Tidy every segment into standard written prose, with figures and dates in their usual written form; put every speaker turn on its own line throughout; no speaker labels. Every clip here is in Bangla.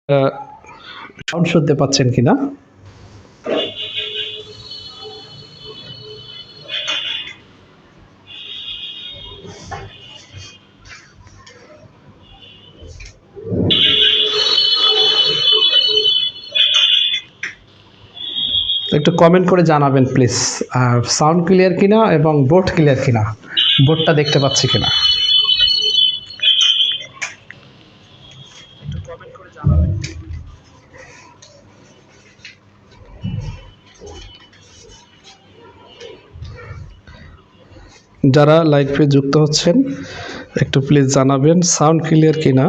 সাউন্ড শুনতে পাচ্ছেন কিনা? একটু কমেন্ট করে জানাবেন প্লিজ। আর সাউন্ড ক্লিয়ার কিনা এবং বোর্ড ক্লিয়ার কিনা, বোর্ডটা দেখতে পাচ্ছি কিনা একটু কমেন্ট করে জানাবেন। যারা লাইভে যুক্ত হচ্ছেন একটু প্লিজ জানাবেন সাউন্ড ক্লিয়ার কিনা।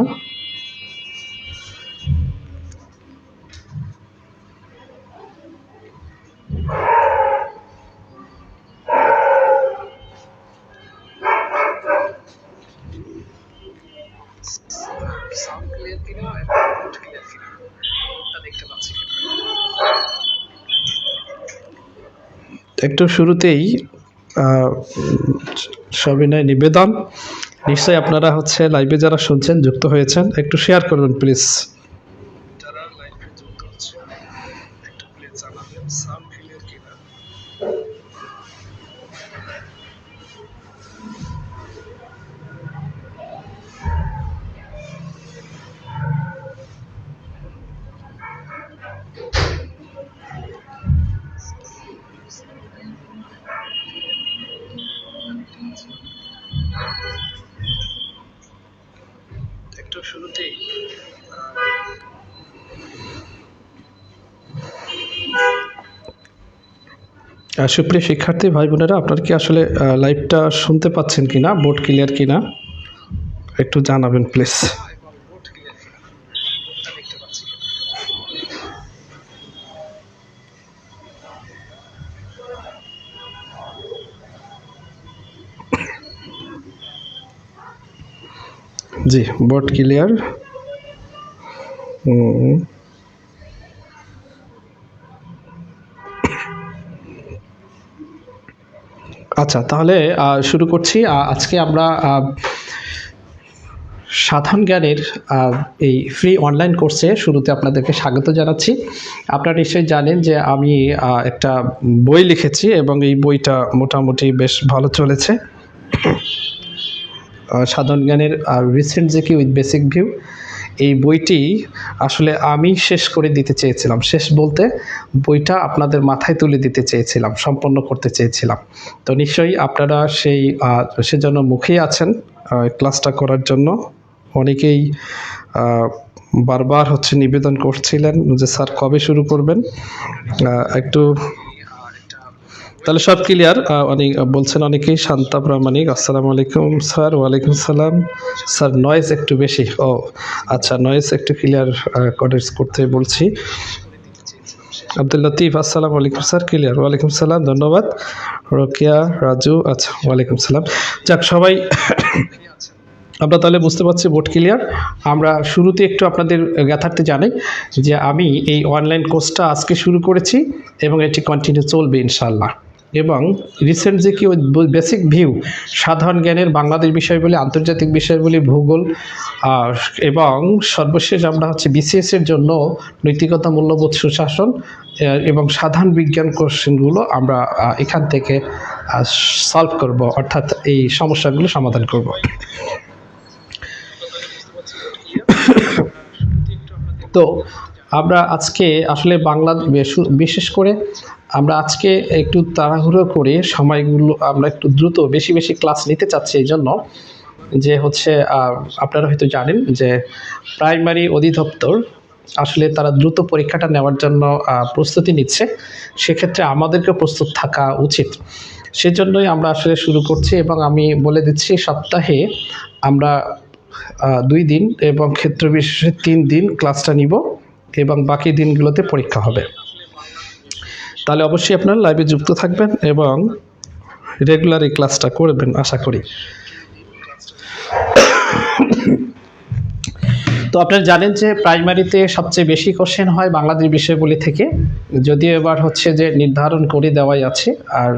একটু শুরুতেই সবিনয় নিবেদন, নিশ্চয়ই আপনারা হচ্ছে লাইভে যারা শুনছেন যুক্ত হয়েছেন একটু শেয়ার করবেন প্লিজ। যারা লাইভে যুক্ত হচ্ছেন একটু প্লিজ জানাবেন সাউন্ড ক্লিয়ার কিনা। একটু শুরুতেই সুপ্রিয় শিক্ষার্থী ভাই বোনেরা, আপনারা কি আসলে লাইভটা শুনতে পাচ্ছেন কিনা, বোর্ড ক্লিয়ার কিনা একটু জানাবেন প্লিজ। G, board clear. আচ্ছা, তাহলে শুরু করছি। আজকে আমরা সাধারণ জ্ঞানের এই ফ্রি অনলাইন কোর্সে শুরুতে আপনাদেরকে স্বাগত জানাচ্ছি। আপনারা নিশ্চয়ই জানেন যে আমি একটা বই লিখেছি এবং এই বইটা মোটামুটি বেশ ভালো চলেছে। সাধারণ জ্ঞানের recent GK with basic view, এই বইটি আসলে আমি শেষ করে দিতে চেয়েছিলাম। শেষ বলতে বইটা আপনাদের মাথায় তুলে দিতে চেয়েছিলাম, সম্পন্ন করতে চেয়েছিলাম। তো নিশ্চয়ই আপনারা সেজন্য মুখেই আছেন ক্লাসটা করার জন্য। অনেকেই বারবার হচ্ছে নিবেদন করছিলেন যে স্যার কবে শুরু করবেন। একটু তাহলে সব ক্লিয়ার অনেক বলছেন অনেকেই। শান্তা প্রামাণিক, আসসালামু আলাইকুম স্যার। ওয়ালাইকুম সালাম স্যার। নয়েজ একটু বেশি। ও আচ্ছা, নয়েজ একটু ক্লিয়ার করতে বলছি। আব্দুল লতিফ, আসসালামু আলাইকুম স্যার। ক্লিয়ার। ওয়ালাইকুম সালাম, ধন্যবাদ। রোকেয়া, রাজু, আচ্ছা ওয়ালাইকুম সালাম। যাক, সবাই আমরা তাহলে বুঝতে পারছি বোর্ড ক্লিয়ার। আমরা শুরুতে একটু আপনাদের জ্ঞাতার্থে জানাই যে আমি এই অনলাইন কোর্সটা আজকে শুরু করেছি এবং এটি কন্টিনিউ চলবে ইনশাআল্লাহ। এবং রিসেন্ট জিকে বেসিক ভিউ, সাধারণ জ্ঞানের বাংলাদেশ বিষয়গুলি, আন্তর্জাতিক বিষয়গুলি, ভূগোল এবং সর্বশেষ আমরা হচ্ছে বিসিএস এর জন্য নৈতিকতা, মূল্যবোধ, সুশাসন এবং সাধারণ বিজ্ঞান কোশ্চেনগুলো আমরা এখান থেকে সলভ করব, অর্থাৎ এই সমস্যাগুলো সমাধান করব। তো আমরা আজকে আসলে বাংলা বিশেষ করে আমরা আজকে একটু তাড়াহুড়ো করে সময়গুলো আমরা একটু দ্রুত বেশি বেশি ক্লাস নিতে চাচ্ছি। এই জন্য যে হচ্ছে আপনারা হয়তো জানেন যে প্রাইমারি অধিদপ্তর আসলে তারা দ্রুত পরীক্ষাটা নেওয়ার জন্য প্রস্তুতি নিচ্ছে। সেক্ষেত্রে আমাদেরকে প্রস্তুত থাকা উচিত। সেজন্যই আমরা আসলে শুরু করছি এবং আমি বলে দিচ্ছি সপ্তাহে আমরা 2 দিন এবং ক্ষেত্র বিশেষে 3 দিন ক্লাসটা নিব এবং বাকি দিনগুলোতে পরীক্ষা হবে। তাহলে অবশ্যই আপনারা লাইভে যুক্ত থাকবেন এবং রেগুলার এই ক্লাসটা করবেন আশা করি। তো আপনারা জানেন যে প্রাইমারিতে সবচেয়ে বেশি কোশ্চেন হয় বাংলাদেশ বিষয়গুলি থেকে, যদিও এবার হচ্ছে যে নির্ধারণ করে দেওয়াই আছে, আর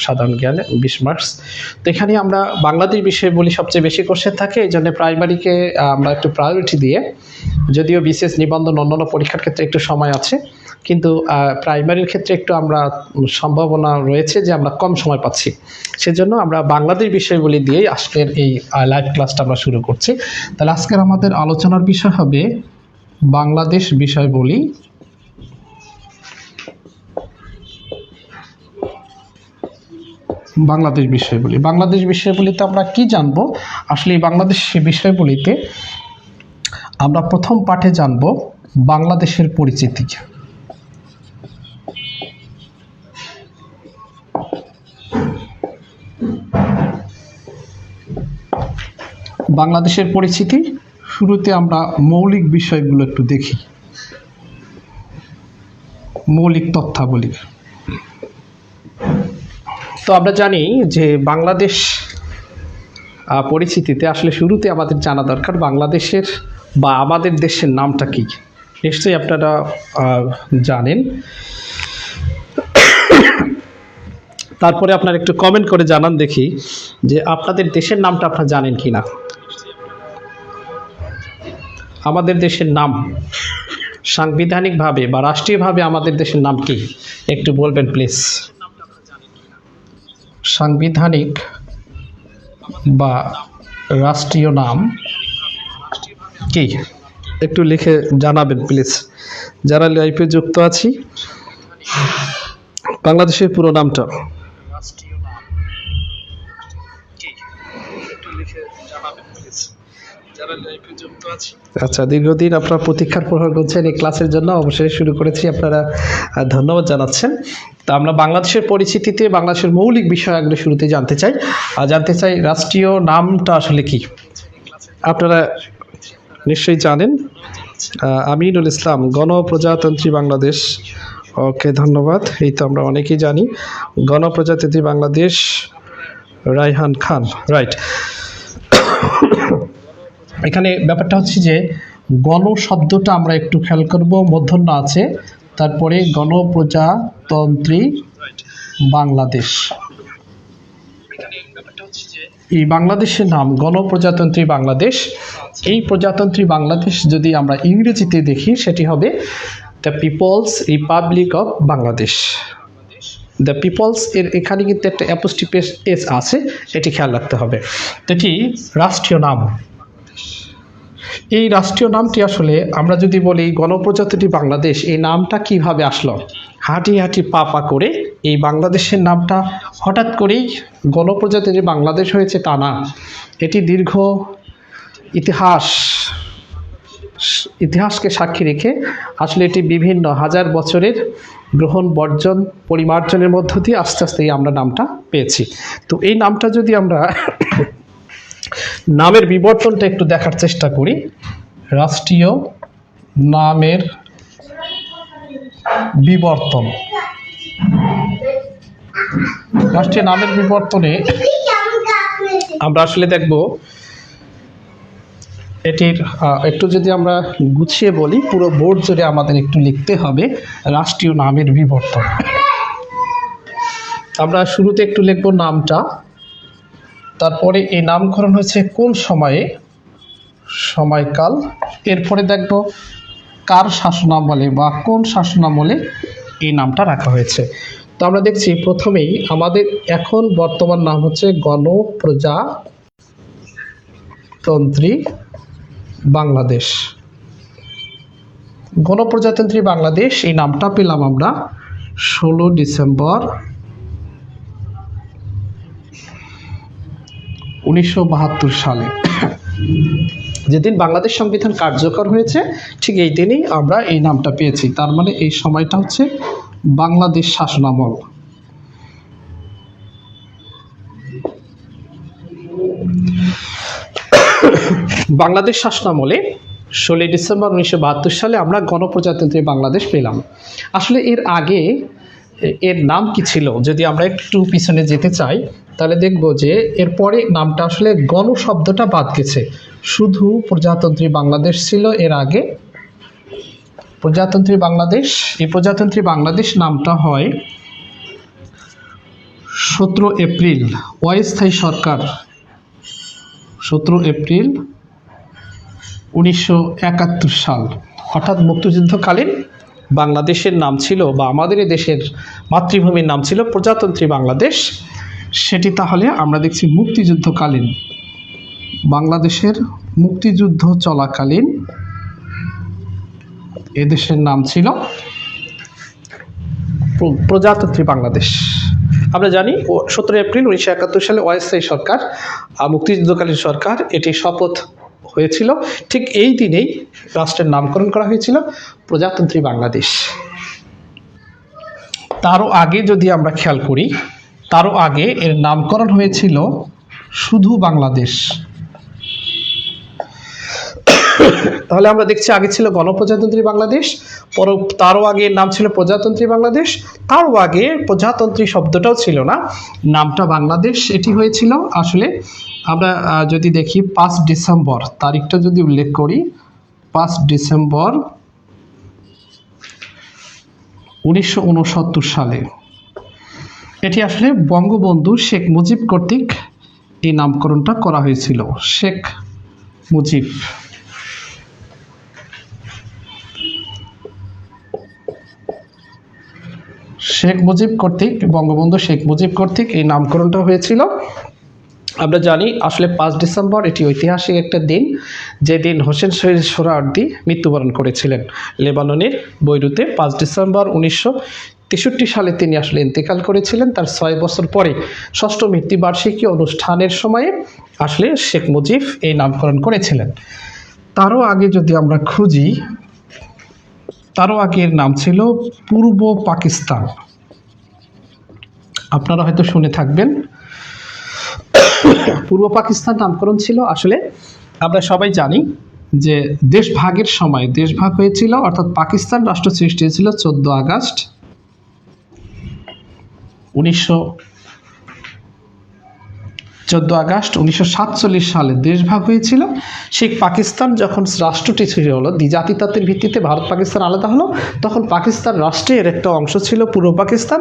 সাধারণ জ্ঞানে 20 মার্কস। তো এখানে আমরা বাংলাদেশ বিষয়গুলি সবচেয়ে বেশি কোশ্চেন থাকে, এই জন্য প্রাইমারিকে আমরা একটু প্রায়োরিটি দিয়ে, যদিও বিশেষ নিবন্ধন অন্যান্য পরীক্ষার ক্ষেত্রে একটু সময় আছে, কিন্তু প্রাইমারির ক্ষেত্রে একটু আমরা সম্ভাবনা রয়েছে যে আমরা কম সময় পাচ্ছি, সেজন্য আমরা বাংলাদেশ বিষয়গুলি দিয়েই আজকের এই লাইভ ক্লাসটা আমরা শুরু করছি। তাহলে আজকের আমাদের আলোচনার বিষয় হবে বাংলাদেশ বিষয়বলি। বাংলাদেশ বিষয়বলিতে আমরা কি জানবো? আসলে এই বাংলাদেশ বিষয়বলিতে আমরা প্রথম পাঠে জানবো বাংলাদেশের পরিচিতি। বাংলাদেশের পরিচিতি শুরুতে আমরা মৌলিক বিষয়গুলো একটু দেখি, মৌলিক তথ্যাবলী। তো আমরা জানি যে বাংলাদেশ পরিচিতিতে আসলে শুরুতে আমাদের জানা দরকার বাংলাদেশের বা আমাদের দেশের নামটা কি। নিশ্চয়ই আপনারা জানেন, তারপরে আপনারা একটু কমেন্ট করে জানান দেখি যে আপনাদের দেশের নামটা আপনারা জানেন কি না। আমাদের দেশের নাম সাংবিধানিকভাবে বা রাষ্ট্রীয়ভাবে আমাদের দেশের নাম কি একটু বলবেন প্লিজ। সাংবিধানিক বা রাষ্ট্রীয় নাম কি একটু লিখে জানাবেন প্লিজ। যারা লাইভে যুক্ত আছি, বাংলাদেশের পুরো নামটা আচ্ছা, দীর্ঘদিন আপনারা প্রতীক্ষার প্রহর করছেন এই ক্লাসের জন্য, অবশ্যই শুরু করেছি, আপনারা ধন্যবাদ জানাচ্ছেন। তা আমরা বাংলাদেশের পরিচিতিতে বাংলাদেশের মৌলিক বিষয়গুলো শুরুতে জানতে চাই রাষ্ট্রীয় নামটা আসলে কি। আপনারা নিশ্চয়ই জানেন, আমিনুল ইসলাম, গণপ্রজাতন্ত্রী বাংলাদেশ। ওকে, ধন্যবাদ। এই তো আমরা অনেকেই জানি গণপ্রজাতন্ত্রী বাংলাদেশ, রায়হান খান, রাইট। এখানে ব্যাপারটা হচ্ছে যে গণ শব্দটা আমরা একটু খেয়াল করব, মূর্ধন্য আছে, তারপরে গণপ্রজাতন্ত্রী বাংলাদেশ। এই বাংলাদেশের নাম গণপ্রজাতন্ত্রী বাংলাদেশ। এই প্রজাতন্ত্রী বাংলাদেশ যদি আমরা ইংরেজিতে দেখি সেটি হবে the people's republic of Bangladesh. The people's এর এখানে কিন্তু একটা অ্যাপোস্ট্রোফি এস আছে, এটি খেয়াল রাখতে হবে। এটি রাষ্ট্রীয় নাম। এই রাষ্ট্রীয় নামটি আসলে আমরা যদি বলি গণপ্রজাতন্ত্রী বাংলাদেশ, এই নামটা কিভাবে আসলো? হাঁটি হাঁটি পা পা করে এই বাংলাদেশের নামটা হঠাৎ করেই গণপ্রজাতন্ত্রী বাংলাদেশ হয়েছে তা না। এটি দীর্ঘ ইতিহাসকে সাক্ষী রেখে আসলে এটি বিভিন্ন হাজার বছরের গ্রহণ বর্জন পরিমার্জনের মধ্য দিয়ে আস্তে আস্তে আমরা নামটা পেয়েছি। তো এই নামটা যদি আমরা নামের বিবর্তনটা একটু দেখার চেষ্টা করি, রাষ্ট্রীয় নামের বিবর্তন। রাষ্ট্রীয় নামের বিবর্তনে আমরা আসলে দেখব এটির একটু যদি আমরা গুছিয়ে বলি, পুরো বোর্ড জুড়ে আমাদের একটু লিখতে হবে রাষ্ট্রীয় নামের বিবর্তন। আমরা শুরুতে একটু লিখব নামটা, তারপরে এই নামকরণ হয়েছে কোন সময়ে, সময়কাল, এরপরে দেখব কার শাসনামলে বা কোন শাসনামলে এই নামটা রাখা হয়েছে। তো আমরা দেখছি প্রথমেই আমাদের এখন বর্তমান নাম হচ্ছে গণপ্রজাতন্ত্রী বাংলাদেশ। গণপ্রজাতন্ত্রী বাংলাদেশ এই নামটা পেলাম আমরা 16 ডিসেম্বর 1972 সালে। যেদিন বাংলাদেশ সংবিধান কার্যকর হয়েছে ঠিক এই দিনই আমরা এই নামটা পেয়েছি। তার মানে এই সময়টা হচ্ছে বাংলাদেশ শাসনামল। বাংলাদেশ শাসনামলে 16 ডিসেম্বর 1972 সালে আমরা গণপ্রজাতন্ত্রী বাংলাদেশ পেলাম। আসলে এর আগে এর নাম কি ছিল, যদি আমরা একটু পিছনে যেতে চাই তাহলে দেখব যে এরপরে নামটা আসলে গণ শব্দটা বাদ গেছে, শুধু প্রজাতন্ত্রী বাংলাদেশ ছিল এর আগে। প্রজাতন্ত্রী বাংলাদেশ, এই প্রজাতন্ত্রী বাংলাদেশ নামটা হয় 17 এপ্রিল, অস্থায়ী সরকার 17 এপ্রিল 1971 সাল, অর্থাৎ মুক্তিযুদ্ধকালীন বাংলাদেশের নাম ছিল বা আমাদের এই দেশের মাতৃভূমির নাম ছিল প্রজাতন্ত্রী বাংলাদেশ। সেটি তাহলে আমরা দেখছি মুক্তিযুদ্ধকালীন, বাংলাদেশের মুক্তিযুদ্ধ চলাকালীন এদেশের নাম ছিল প্রজাতন্ত্রী বাংলাদেশ। আমরা জানি 17 এপ্রিল 1971 সালে অস্থায়ী সরকার, মুক্তিযুদ্ধকালীন সরকার, এটি শপথ হয়েছিল। ঠিক এই দিনেই রাষ্ট্রের নামকরণ করা হয়েছিল প্রজাতন্ত্রী বাংলাদেশ। তারও আগে যদি আমরা খেয়াল করি, তারও আগে এর নামকরণ হয়েছিল শুধু বাংলাদেশ। তাহলে আমরা দেখছি আগে ছিল গণপ্রজাতন্ত্রী বাংলাদেশ, তারও আগে নাম ছিল প্রজাতন্ত্রী বাংলাদেশ, তারও আগে প্রজাতন্ত্রী শব্দটাও ছিল না, নামটা বাংলাদেশ। এটি হয়েছিল আসলে আমরা যদি দেখি 5 ডিসেম্বর তারিখটা যদি উল্লেখ করি, 5 ডিসেম্বর 1969 সালে এটি আসলে বঙ্গবন্ধু শেখ মুজিব কর্তৃক এই নামকরণটা করা হয়েছিল। শেখ মুজিব, শেখ মুজিব কর্তৃক, বঙ্গবন্ধু শেখ মুজিব কর্তৃক এই নামকরণটা হয়েছিল। আমরা জানি আসলে 5 ডিসেম্বর এটি ঐতিহাসিক একটা দিন, যে দিন হোসেন শহীদ সোহরাওয়ার্দী মৃত্যুবরণ করেছিলেন লেবাননের বৈরুতে। 5 ডিসেম্বর 1963 সালে তিনি আসলে ইন্তেকাল করেছিলেন। তার 6 বছর পরে 6ম মৃত্যুবার্ষিকী অনুষ্ঠানের সময়ে আসলে শেখ মুজিব এই নামকরণ করেছিলেন। তারও আগে যদি আমরা খুঁজি, তারও আগের নাম ছিল পূর্ব পাকিস্তান। আপনারা হয়তো শুনে থাকবেন, পূর্ব পাকিস্তান নামকরণ ছিল আসলে আমরা সবাই জানি যে দেশ ভাগের সময় দেশ ভাগ হয়েছিল, অর্থাৎ পাকিস্তান রাষ্ট্র সৃষ্টি হয়েছিল 14 আগস্ট 1947 সালে দেশ ভাগ হয়েছিল। সেই পাকিস্তান যখন রাষ্ট্রটি ছিল হলো দ্বিজাতিতত্ত্বের ভিত্তিতে ভারত পাকিস্তান আলাদা হলো, তখন পাকিস্তান রাষ্ট্রের একটা অংশ ছিল পূর্ব পাকিস্তান।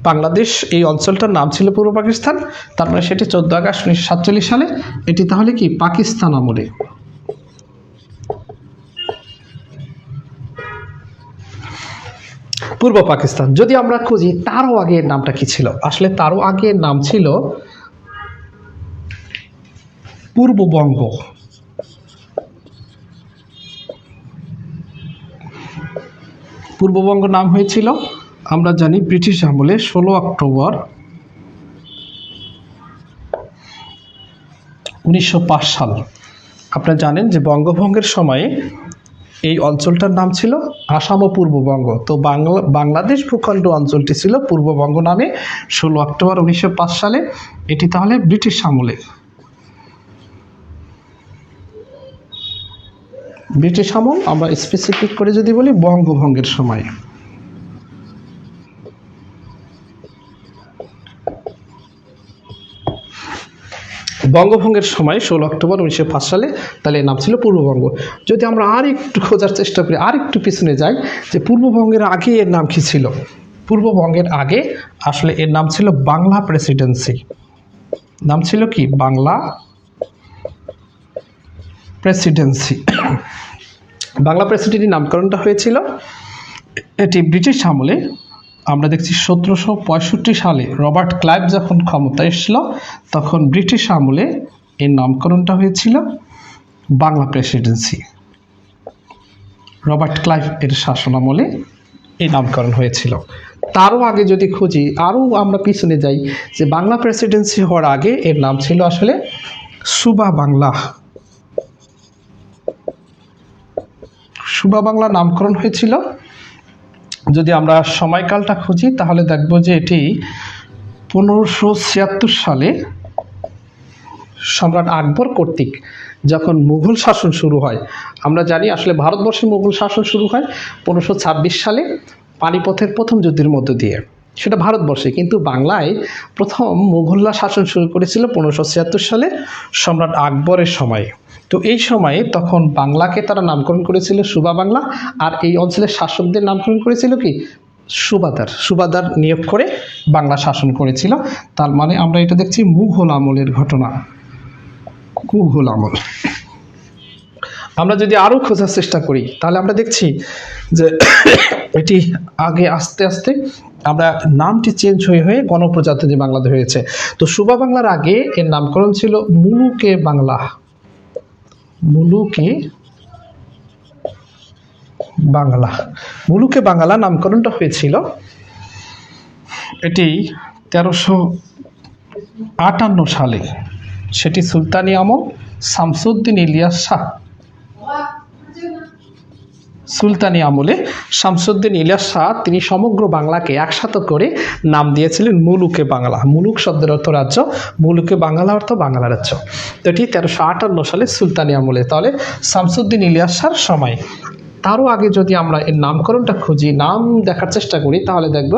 বাংলাদেশ এই অঞ্চলটার নাম ছিল পূর্ব পাকিস্তান। তারপরে সেটি 14 আগস্ট 1947 সালে এটি তাহলে কি পাকিস্তান আমলে। পূর্ব পাকিস্তান যদি আমরা খুঁজি, তারও আগের নামটা কি ছিল, আসলে তারও আগের নাম ছিল পূর্ববঙ্গ। পূর্ববঙ্গ নাম হয়েছিল আমরা জানি ব্রিটিশ আমলে 16 অক্টোবর 1905 সাল। আপনারা জানেন যে বঙ্গভঙ্গের সময়ে এই অঞ্চলটার নাম ছিল আসাম ও পূর্ববঙ্গ। তো বাংলাদেশ ভূখণ্ড অঞ্চলটি ছিল পূর্ববঙ্গ নামে 16 অক্টোবর 1905 সালে। এটি তাহলে ব্রিটিশ আমলে, ব্রিটিশ আমল আমরা স্পেসিফিক করে যদি বলি বঙ্গভঙ্গের সময়। বঙ্গভঙ্গের সময় 16 অক্টোবর 1905 সালে তাহলে এর নাম ছিল পূর্ববঙ্গ। যদি আমরা আর একটু খোঁজার চেষ্টা করি, আর একটু পিছনে যাই যে পূর্ববঙ্গের আগে এর নাম কি ছিল, পূর্ববঙ্গের আগে আসলে এর নাম ছিল বাংলা প্রেসিডেন্সি। নাম ছিল কি বাংলা প্রেসিডেন্সি। বাংলা প্রেসিডেন্সির নামকরণটা হয়েছিল এটি ব্রিটিশ আমলে। আমরা দেখছি 1765 সালে রবার্ট ক্লাইভ যখন ক্ষমতায় এসেছিল, তখন ব্রিটিশ আমলে এর নামকরণটা হয়েছিল বাংলা প্রেসিডেন্সি। রবার্ট ক্লাইভ এর শাসনামলে এই নামকরণ হয়েছিল। তারও আগে যদি খুঁজি, আরও আমরা পিছনে যাই, যে বাংলা প্রেসিডেন্সি হওয়ার আগে এর নাম ছিল আসলে সুবা বাংলা। সুবা বাংলা নামকরণ হয়েছিল। যদি আমরা সময়কালটা খুঁজি তাহলে দেখব যে এটি 1576 সালে সম্রাট আকবর কর্তৃক যখন মুঘল শাসন শুরু হয়। আমরা জানি আসলে ভারতবর্ষে মুঘল শাসন শুরু হয় 1526 সালে পানিপথের প্রথম যুদ্ধের মধ্য দিয়ে। সেটা ভারতবর্ষে, কিন্তু বাংলায় প্রথম মুঘলরা শাসন শুরু করেছিল 1576 সালে সম্রাট আকবরের সময়ে। তো এই সময়ে তখন বাংলাকে তারা নামকরণ করেছিল সুবা বাংলা, আর এই অঞ্চলের শাসকদের নামকরণ করেছিল কি সুবাদার নিয়োগ করে বাংলা শাসন করেছিল। তার মানে আমরা এটা দেখছি মুঘল আমলের ঘটনা, মুঘল আমল। আমরা যদি আরও খোঁজার চেষ্টা করি তাহলে আমরা দেখছি যে এটি আগে আস্তে আস্তে আমরা নামটি চেঞ্জ হয়ে গণপ্রজাতন্ত্রী বাংলাদেশ হয়েছে। তো সুবা বাংলার আগে এর নামকরণ ছিল মুলুকে বাংলা, মুলুকে বাংলা। মুলুকে বাংলা নামকরণটা হয়েছিল, এটি 1358 সালে। সেটি সুলতানি আমল, শামসুদ্দিন ইলিয়াস শাহ সুলতানি আমলে শামসুদ্দিন ইলিয়াস শাহ তিনি সমগ্র বাংলাকে একসাথে করে নাম দিয়েছিলেন মুলুকে বাংলা। মুলুক শব্দের অর্থ রাজ্য, মুলুকে বাংলা অর্থ বাংলা রাজ্য। তো এটি 1358 সালে সুলতানি আমলে, তাহলে শামসুদ্দিন ইলিয়াস শাহর সময়। তারও আগে যদি আমরা এর নামকরণটা খুঁজি, নাম দেখার চেষ্টা করি, তাহলে দেখব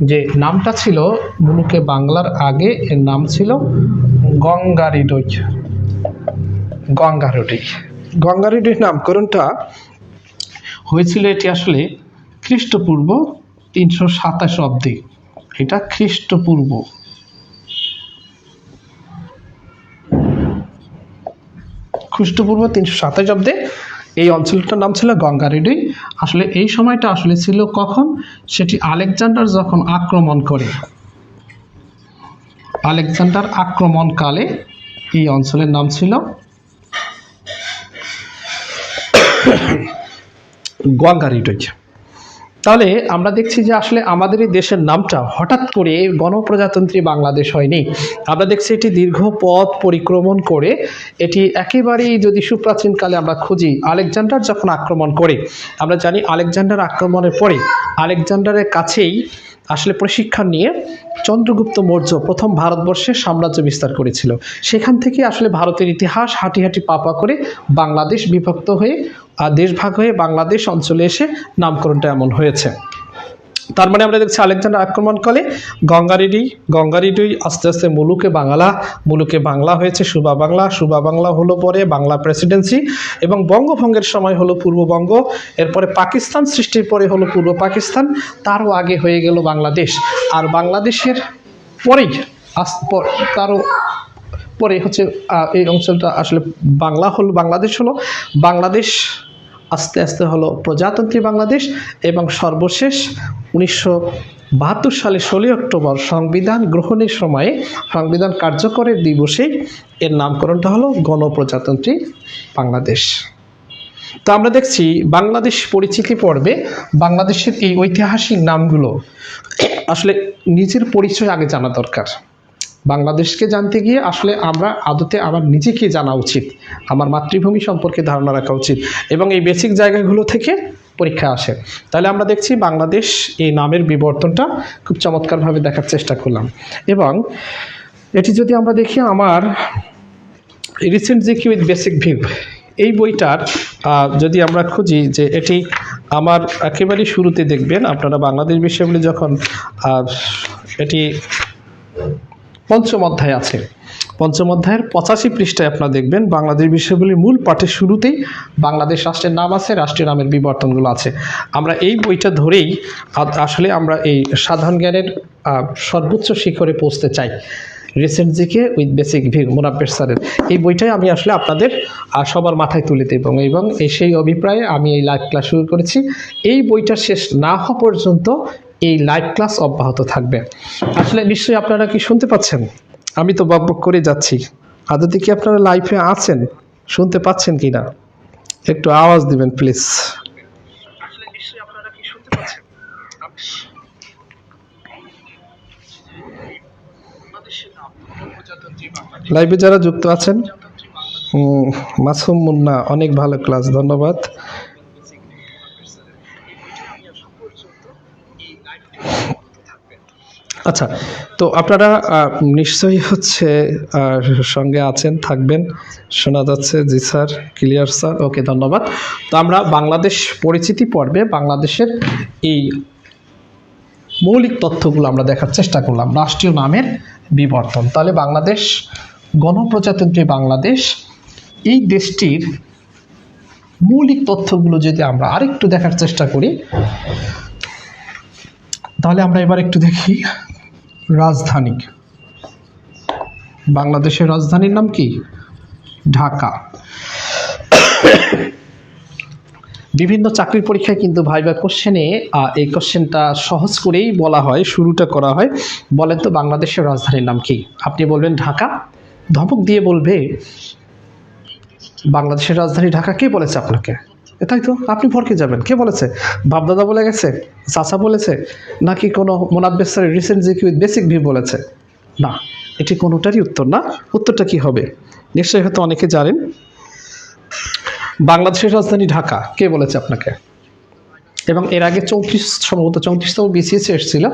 যে নামটা ছিল মুলুকে বাংলার আগে এর নাম ছিল গঙ্গারিডই। গঙ্গারিডই নামকরণটা হয়েছিল, এটি আসলে খ্রিস্টপূর্ব 327 অব্দে। এটা খ্রিস্টপূর্ব 327 অব্দে এই অঞ্চলটার নাম ছিল গঙ্গারিডই। আসলে এই সময়টা আসলে ছিল কখন? সেটি আলেকজান্ডার যখন আক্রমণ করে, আলেকজান্ডার আক্রমণকালে এই অঞ্চলের নাম ছিল গঙ্গারিডই। তাহলে আমরা দেখছি যে আসলে আমাদের এই দেশের নামটা হঠাৎ করে গণপ্রজাতন্ত্রী বাংলাদেশ হয়নি। আমরা দেখছি এটি দীর্ঘ পথ পরিক্রমণ করে, এটি একেবারেই যদি সুপ্রাচীনকালে আমরা খুঁজি, আলেকজান্ডার যখন আক্রমণ করে, আমরা জানি আলেকজান্ডার আক্রমণের পরে আলেকজান্ডারের কাছেই আসলে প্রশিক্ষণ নিয়ে চন্দ্রগুপ্ত মৌর্য প্রথম ভারতবর্ষে সাম্রাজ্য বিস্তার করেছিল। সেখান থেকে আসলে ভারতের ইতিহাস হাঁটি হাঁটি পা করে বাংলাদেশ বিভক্ত হয়ে দেশভাগ হয়ে বাংলাদেশ অঞ্চলে এসে নামকরণটা এমন হয়েছে। তার মানে আমরা দেখছি আলেকজান্ডার আক্রমণকালে গঙ্গারিডই আস্তে আস্তে মুলুকে বাংলা হয়েছে সুবা বাংলা হলো পরে বাংলা প্রেসিডেন্সি, এবং বঙ্গভঙ্গের সময় হলো পূর্ববঙ্গ, এরপরে পাকিস্তান সৃষ্টির পরে হলো পূর্ব পাকিস্তান, তারও আগে হয়ে গেল বাংলাদেশ। আর বাংলাদেশের পরেই তারও পরে হচ্ছে এই অঞ্চলটা আসলে বাংলাদেশ হলো, বাংলাদেশ আস্তে আস্তে হলো প্রজাতন্ত্রী বাংলাদেশ, এবং সর্বশেষ 1972 সালে 16 অক্টোবর সংবিধান গ্রহণের সময়ে, সংবিধান কার্যকরের দিবসেই এর নামকরণটা হলো গণপ্রজাতন্ত্রী বাংলাদেশ। তো আমরা দেখছি বাংলাদেশ পরিচিতি পর্বে বাংলাদেশের এই ঐতিহাসিক নামগুলো আসলে নিজের পরিচয় আগে জানা দরকার। বাংলাদেশকে জানতে গিয়ে আসলে আমরা আদতে আমার নিজেকে জানা উচিত, আমার মাতৃভূমি সম্পর্কে ধারণা রাখা উচিত, এবং এই বেসিক জায়গাগুলো থেকে পরীক্ষা আসে। তাহলে আমরা দেখছি বাংলাদেশ এই নামের বিবর্তনটা খুব চমৎকারভাবে দেখার চেষ্টা করলাম। এবং এটি যদি আমরা দেখি আমার recent GK with basic view, এই বইটার যদি আমরা খুঁজি যে এটি আমার একেবারেই শুরুতে দেখবেন আপনারা বাংলাদেশ বিষয়গুলি যখন এটি পঞ্চম অধ্যায় আছে, পঞ্চম অধ্যায়ের 85 পৃষ্ঠায় আপনারা দেখবেন বাংলাদেশ বিষয়গুলির মূল পাঠের শুরুতেই বাংলাদেশ রাষ্ট্রের নাম আছে, রাষ্ট্রীয় নামের বিবর্তনগুলো আছে। আমরা এই বইটা ধরেই আসলে আমরা এই সাধারণ জ্ঞানের সর্বোচ্চ শিখরে পৌঁছতে চাই। Recent GK with basic view Monabber স্যারের এই বইটাই আমি আসলে আপনাদের সবার মাথায় তুলে দেব, এবং সেই অভিপ্রায়ে আমি এই লাইভ ক্লাস শুরু করেছি। এই বইটা শেষ না হওয়া পর্যন্ত এই লাইভ ক্লাস অব্যাহত থাকবে। আসলে নিশ্চয়ই আপনারা কি শুনতে পাচ্ছেন? আমি তো বকবক করে যাচ্ছি, আদতে কি আপনারা লাইভে আছেন? শুনতে পাচ্ছেন কি না একটু আওয়াজ দিবেন প্লিজ। আসলে নিশ্চয়ই আপনারা কি শুনতে পাচ্ছেন? লাইভে যারা যুক্ত আছেন, মাসুম মুন্না অনেক ভালো ক্লাস, ধন্যবাদ। আচ্ছা, তো আপনারা নিশ্চয়ই হচ্ছে সঙ্গে আছেন, থাকবেন, শোনা যাচ্ছে। জি স্যার, ক্লিয়ার স্যার, ওকে ধন্যবাদ। তো আমরা বাংলাদেশ পরিচিতি পর্বে বাংলাদেশের এই মৌলিক তথ্যগুলো আমরা দেখার চেষ্টা করলাম। রাষ্ট্রীয় নামের বিবর্তন। তাহলে বাংলাদেশ, গণপ্রজাতন্ত্রী বাংলাদেশ, এই দেশটির মৌলিক তথ্যগুলো যদি আমরা আরেকটু দেখার চেষ্টা করি, তাহলে আমরা এবার একটু দেখি রাজধানী। বাংলাদেশের রাজধানীর নাম কি? ঢাকা। বিভিন্ন চাকরির পরীক্ষায় কিন্তু ভাইভা কোশ্চেনে এই কোশ্চেনটা সহজ করেই বলা হয়, শুরুটা করা হয়, বলেন তো বাংলাদেশের রাজধানীর নাম কি? আপনি বলবেন ঢাকা, ধমক দিয়ে বলবে বাংলাদেশের রাজধানী ঢাকা। কে বলেছে আপনাকে? তাই তো, আপনি ভরকে যাবেন। কে বলেছে? বাপদাদা বলে গেছে, চাচা বলেছে, নাকি কোনো মোনাব্বের স্যারের recent GK with basic view বলেছে? না, এটি কোনোটারই উত্তর না। উত্তরটা কি হবে? নিশ্চয়ই হয়তো অনেকে জানেন। বাংলাদেশের রাজধানী ঢাকা কে বলেছে আপনাকে? এবং এর আগে সম্ভবত 34তম বিসিএস এসেছিল।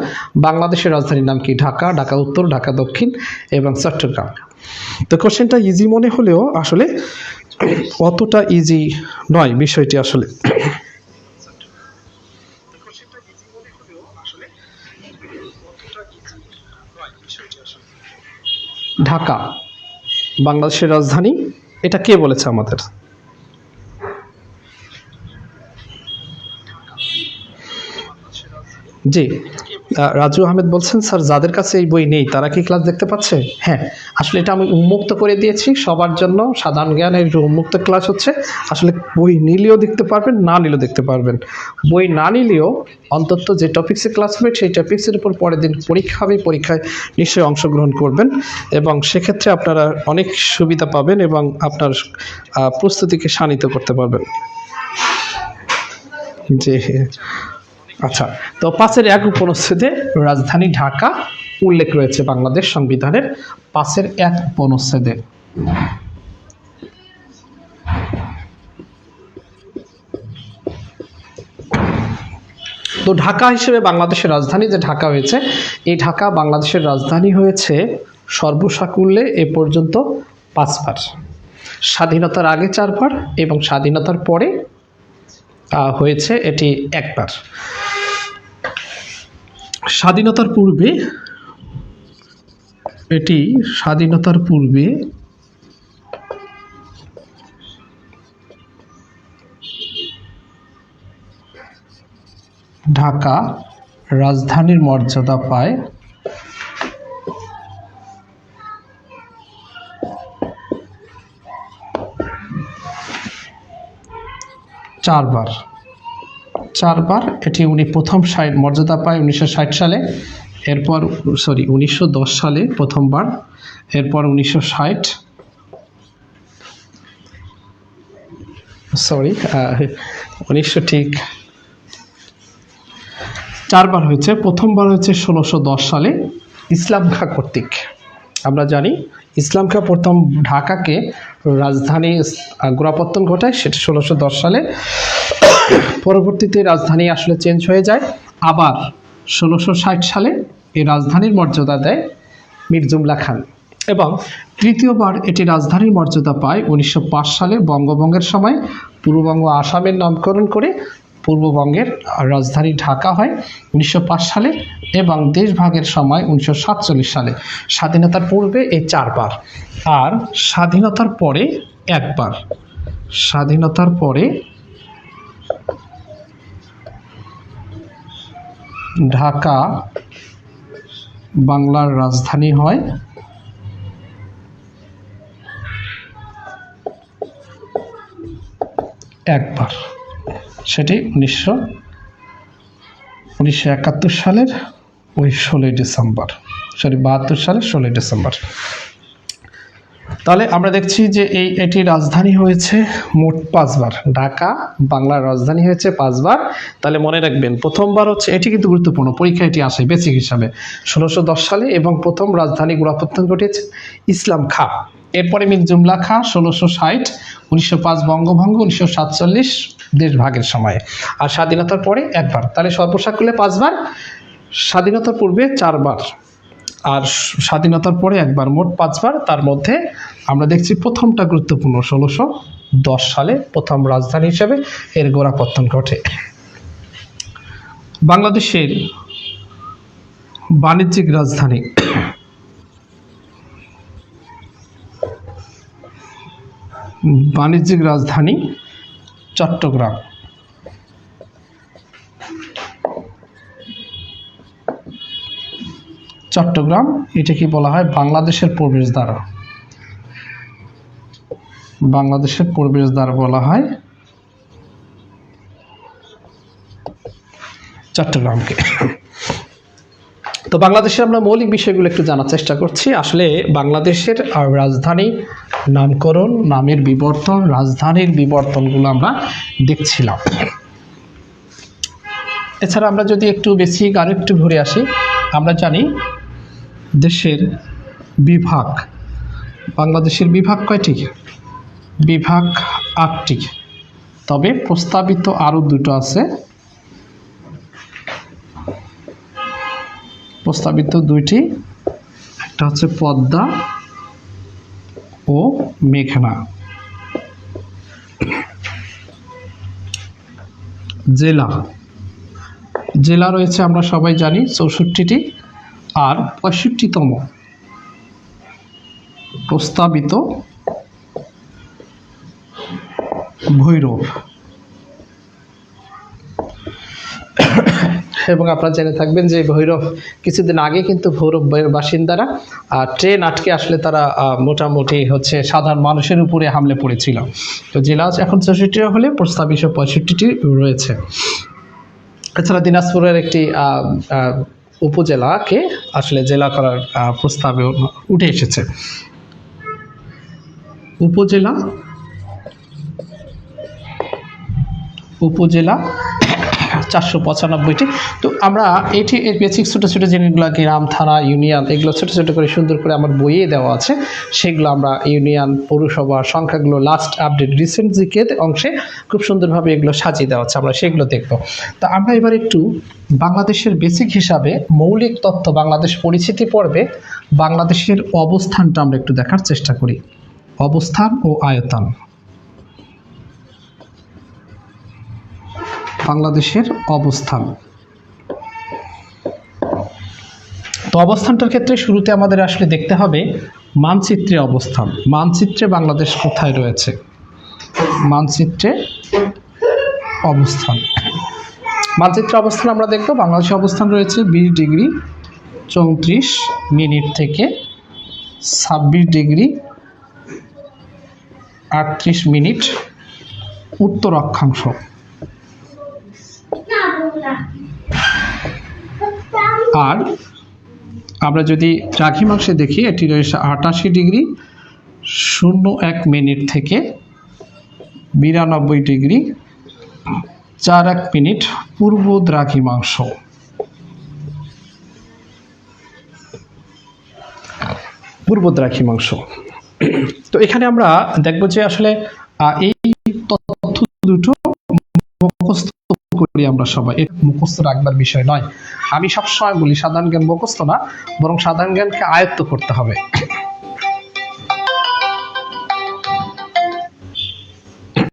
বাংলাদেশের রাজধানীর নাম কি? ঢাকা, ঢাকা উত্তর, ঢাকা দক্ষিণ এবং চট্টগ্রাম। তো কোশ্চেনটা ইজি মনে হলেও আসলে অতটা ইজি নয় বিষয়টি আসলে। ঢাকা বাংলাদেশের রাজধানী, এটা কে বলেছে আমাদের? জি, রাজু আহমেদ বলছেন স্যার যাদের কাছে এই বই নেই তারা কি ক্লাস দেখতে পাচ্ছে? হ্যাঁ, আসলে এটা আমি উন্মুক্ত করে দিয়েছি সবার জন্য। সাধারণ জ্ঞানের উন্মুক্ত ক্লাস হচ্ছে। আসলে বই নিলেও দেখতে পারবেন, না নিলেও দেখতে পারবেন। বই না নিলেও অন্তত যে টপিক্সে ক্লাস হবে সেই টপিক্সের উপর পরের দিন পরীক্ষা হবে, পরীক্ষায় নিশ্চয়ই অংশগ্রহণ করবেন এবং সেক্ষেত্রে আপনারা অনেক সুবিধা পাবেন এবং আপনার প্রস্তুতিকে শানিত করতে পারবেন। জি, আচ্ছা। তো 5-1 উপনুচ্ছেদে রাজধানী ঢাকা উল্লেখ রয়েছে বাংলাদেশ সংবিধানের 5-1 উপনুচ্ছেদে। তো ঢাকা হিসেবে বাংলাদেশের রাজধানী যে ঢাকা হয়েছে, এই ঢাকা বাংলাদেশের রাজধানী হয়েছে সর্বসাকুল্যে এ পর্যন্ত 5 বার। স্বাধীনতার আগে 4 বার এবং স্বাধীনতার পরে হয়েছে এটি 1 বার। স্বাধীনতার পূর্বে ঢাকা রাজধানীর মর্যাদা পায় 4 বার। 4 বার এটি উনি প্রথম মর্যাদা পায় 1960 সালে, এরপর 1910 সালে প্রথমবার, এরপর 4 বার হয়েছে। প্রথমবার হয়েছে 1610 সালে ইসলাম খাঁ কর্তৃক। আমরা জানি ইসলাম খাঁ প্রথম ঢাকাকে রাজধানী গোড়াপত্তন ঘটায়, সেটা 1610 সালে। পরবর্তীতে রাজধানী আসলে চেঞ্জ হয়ে যায়। আবার 1660 সালে এই রাজধানীর মর্যাদা দেয় মীর জুমলা খান এবং তৃতীয়বার এটি রাজধানীর মর্যাদা পায় 1905 সালে বঙ্গভঙ্গের সময়। পূর্ববঙ্গ আসামের নামকরণ করে পূর্ববঙ্গের রাজধানী ঢাকা হয় 1905 সালে এবং দেশভাগের সময় 1947 সালে। স্বাধীনতার পূর্বে এই 4 বার, আর স্বাধীনতার পরে 1 বার। স্বাধীনতার পরে ঢাকা বাংলার রাজধানী হয় একবার, সেটি 1971 সালের ওই 72 সালের 16 ডিসেম্বর। তাহলে আমরা দেখছি যে এটি রাজধানী হয়েছে মোট 5 বার। ঢাকা বাংলার রাজধানী হয়েছে 5 বার। তাহলে মনে রাখবেন, প্রথমবার হচ্ছে, এটি কিন্তু গুরুত্বপূর্ণ, পরীক্ষা এটি আসে বেসিক হিসাবে, 1610 সালে এবং প্রথম রাজধানী গোড়াপত্তন ঘটিয়েছে ইসলাম খাঁ। এরপরে মীর জুমলা খাঁ 1660, 1905 বঙ্গভঙ্গ, 1947 দেশভাগের সময়ে, আর স্বাধীনতার পরে 1 বার। তাহলে সর্বসাকুল্যে 5 বার, স্বাধীনতার পূর্বে 4 বার আর স্বাধীনতার পরে 1 বার, মোট 5 বার। তার মধ্যে আমরা দেখছি প্রথমটা গুরুত্বপূর্ণ, 1610 সালে প্রথম রাজধানী হিসেবে এর গোড়াপত্তন ঘটে। বাংলাদেশের বাণিজ্যিক রাজধানী, বাণিজ্যিক রাজধানী চট্টগ্রাম। চট্টগ্রাম এটা কি বলা হয়? বাংলাদেশের প্রবেশদ্বার, বাংলাদেশের প্রবেশদ্বার বলা হয় চট্টগ্রামকে। তো বাংলাদেশের আমরা মৌলিক বিষয়গুলো একটু জানার চেষ্টা করছি। আসলে বাংলাদেশের রাজধানী নামকরণ, নামের বিবর্তন, রাজধানীর বিবর্তনগুলো আমরা দেখছিলাম। এছাড়া আমরা যদি একটু বেসিক আর একটু ঘুরে আসি, আমরা জানি দেশের বিভাগ, বাংলাদেশের বিভাগ কয়টি? বিভাগ 8টি, তবে প্রস্তাবিত আরও 2টো আছে। প্রস্তাবিত 2টি, একটা হচ্ছে পদ্মা ও মেঘনা। জেলা, জেলা রয়েছে আমরা সবাই জানি 64টি, আর 65তম প্রস্তাবিত ভৈরব। এবং আপনারা জেনে থাকবেন যে ভৈরব কিছুদিন আগে কিন্তু ভৈরবের বাসিন্দারা ট্রেন আটকে আসলে তারা মোটামুটি হচ্ছে সাধারণ মানুষের উপরে হামলে পড়েছিল। তো জেলা এখন 64টি হলে প্রস্তাবিত 65টি রয়েছে। এছাড়া দিনাজপুরের একটি উপজেলাকে আসলে জেলা করার প্রস্তাবে উঠে এসেছে। উপজেলা, উপজেলা 495টি। তো আমরা এটি এর বেসিক ছোটো ছোটো জিনিসগুলো, গ্রাম, থানা, ইউনিয়ন, এগুলো ছোটো ছোটো করে সুন্দর করে আমার বইয়ে দেওয়া আছে। সেগুলো আমরা ইউনিয়ন, পৌরসভা সংখ্যাগুলো লাস্ট আপডেট রিসেন্ট জিকে অংশে খুব সুন্দরভাবে এগুলো সাজিয়ে দেওয়া আছে, আমরা সেগুলো দেখব। তা আমরা এবার একটু বাংলাদেশের বেসিক হিসাবে মৌলিক তথ্য, বাংলাদেশ পরিচিতি পর্বে বাংলাদেশের অবস্থানটা আমরা একটু দেখার চেষ্টা করি। অবস্থান ও আয়তন, বাংলাদেশের অবস্থান। তো অবস্থানটার ক্ষেত্রে শুরুতে আমাদের আসলে দেখতে হবে মানচিত্রে অবস্থান। মানচিত্রে বাংলাদেশ কোথায় রয়েছে? মানচিত্রে অবস্থান, মানচিত্রে অবস্থান আমরা দেখব বাংলাদেশের অবস্থান রয়েছে 20 ডিগ্রি 34 মিনিট থেকে 26 ডিগ্রি 38 মিনিট উত্তর অক্ষাংশ। আর আমরা যদি দ্রাঘিমাংশে দেখি, এটি রয়েছে 88 ডিগ্রি 01 মিনিট থেকে 92 ডিগ্রি 41 মিনিট পূর্ব দ্রাঘিমাংশ। পূর্ব দ্রাঘিমাংশ। তো এখানে আমরা দেখব যে আসলে এই তথ্য দুটো মুখস্থ করি আমরা সবাই, এটা মুখস্থ রাখবার বিষয় নয়। আমি সবসময় বলি সাধারণ জ্ঞান মুখস্থ না, বরং সাধারণ জ্ঞানকে আয়ত্ত করতে হবে।